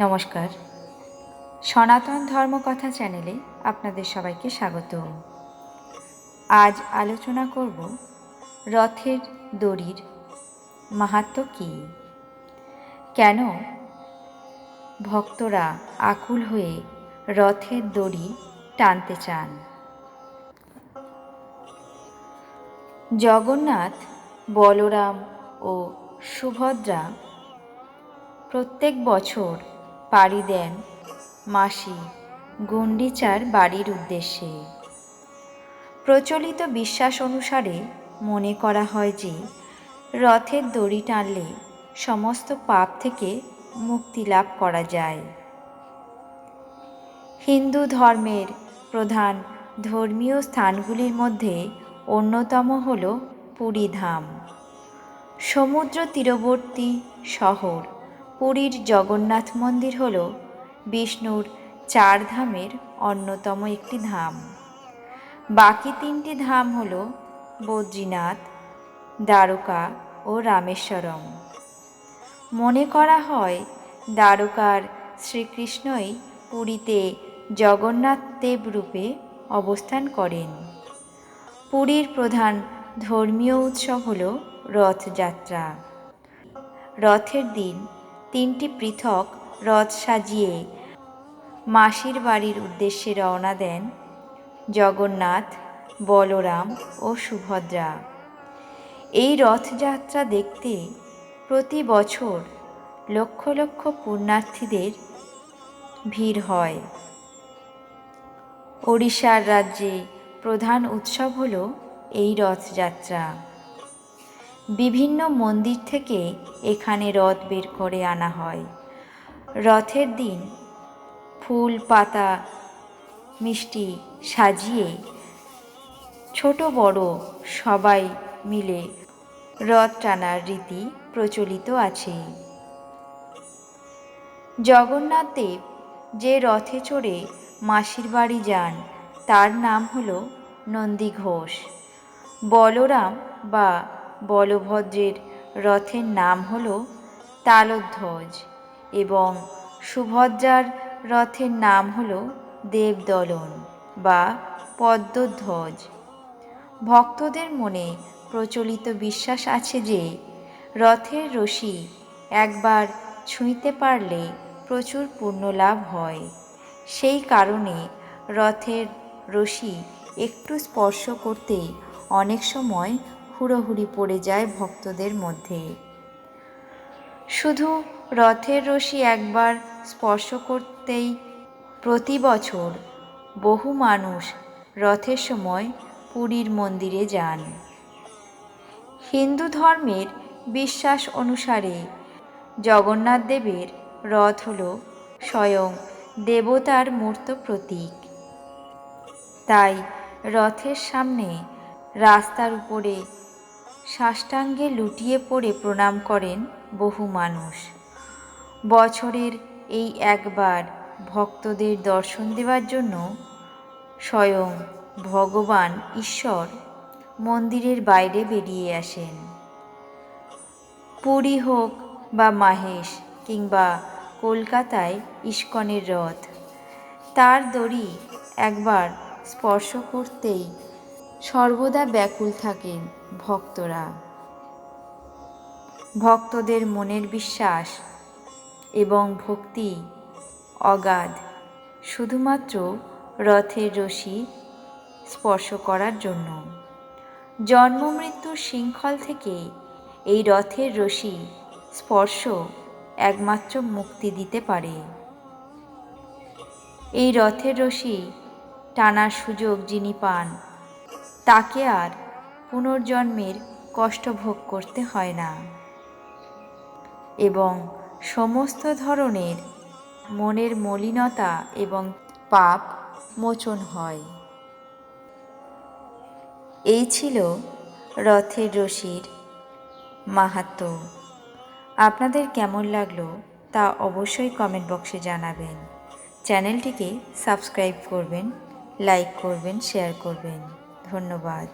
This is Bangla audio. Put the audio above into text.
নমস্কার, সনাতন ধর্মকথা চ্যানেলে আপনাদের সবাইকে স্বাগত। আজ আলোচনা করব রথের দড়ির মাহাত্ম্য কী, কেন ভক্তরা আকুল হয়ে রথের দড়ি টানতে চান। জগন্নাথ, বলরাম ও সুভদ্রা প্রত্যেক বছর পাড়ি দেন মাসি গুন্ডিচার বাড়ির উদ্দেশ্যে। প্রচলিত বিশ্বাস অনুসারে মনে করা হয় যে রথের দড়ি টানলে সমস্ত পাপ থেকে মুক্তি লাভ করা যায়। হিন্দু ধর্মের প্রধান ধর্মীয় স্থানগুলির মধ্যে অন্যতম হল পুরী ধাম। সমুদ্র তীরবর্তী শহর পুরীর জগন্নাথ মন্দির হল বিষ্ণুর 4 ধামের অন্যতম একটি ধাম। বাকি 3টি ধাম হল বদ্রীনাথ, দ্বারকা ও রামেশ্বরম। মনে করা হয় দ্বারকার শ্রীকৃষ্ণই পুরীতে জগন্নাথ দেব রূপে অবস্থান করেন। পুরীর প্রধান ধর্মীয় উৎসব হল রথযাত্রা। রথের দিন 3টি পৃথক রথ সাজিয়ে মাসির বাড়ির উদ্দেশ্যে রওনা দেন জগন্নাথ, বলরাম ও সুভদ্রা। এই রথযাত্রা দেখতে প্রতি বছর লক্ষ লক্ষ পুণ্যার্থীদের ভিড় হয়। ওড়িশার রাজ্যে প্রধান উৎসব হল এই রথযাত্রা। বিভিন্ন মন্দির থেকে এখানে রথ বের করে আনা হয়। রথের দিন ফুল, পাতা, মিষ্টি সাজিয়ে ছোট বড় সবাই মিলে রথ টানার রীতি প্রচলিত আছে। জগন্নাথ দেব যে রথে চড়ে মাসির বাড়ি যান তার নাম হল নন্দীঘোষ। বলরাম বা বলভদ্রের রথের নাম হল তালধ্বজ এবং সুভদ্রার রথের নাম হল দেবদলন বা পদ্মধ্বজ। ভক্তদের মনে প্রচলিত বিশ্বাস আছে যে রথের রশি একবার ছুঁইতে পারলে প্রচুর পুণ্য লাভ হয়। সেই কারণে রথের রশি একটু স্পর্শ করতে অনেক সময় হুড়োহুড়ি পড়ে যায় ভক্তদের মধ্যে। শুধু রথের রশি একবার স্পর্শ করতেই প্রতি বছর বহু মানুষ রথের সময় পুরীর মন্দিরে যান। হিন্দু ধর্মের বিশ্বাস অনুসারে জগন্নাথ দেবের রথ হল স্বয়ং দেবতার মূর্ত প্রতীক। তাই রথের সামনে রাস্তার উপরে সাষ্টাঙ্গে লুটিয়ে পড়ে প্রণাম করেন বহু মানুষ। বছরের এই একবার ভক্তদের দর্শন দেওয়ার জন্য স্বয়ং ভগবান ঈশ্বর মন্দিরের বাইরে বেরিয়ে আসেন। পুরী হোক বা মাহেশ কিংবা কলকাতায় ইস্কনের রথ, তার দড়ি একবার স্পর্শ করতেই সর্বদা ব্যাকুল থাকেন ভক্তরা। ভক্তদের মনের বিশ্বাস এবং ভক্তি অগাধ শুধুমাত্র রথের রশি স্পর্শ করার জন্য। জন্ম মৃত্যুর শৃঙ্খল থেকে এই রথের রশি স্পর্শ একমাত্র মুক্তি দিতে পারে। এই রথের রশি টানার সুযোগ যিনি পান তাকে আর পুনর্জন্মের কষ্ট ভোগ করতে হয় না এবং সমস্ত ধরনের মনের মলিনতা এবং পাপ মোচন হয়। এই ছিল রথের রশির মাহাত্ম্য। আপনাদের কেমন লাগলো তা অবশ্যই কমেন্ট বক্সে জানাবেন। চ্যানেলটিকে সাবস্ক্রাইব করবেন, লাইক করবেন, শেয়ার করবেন। ধন্যবাদ।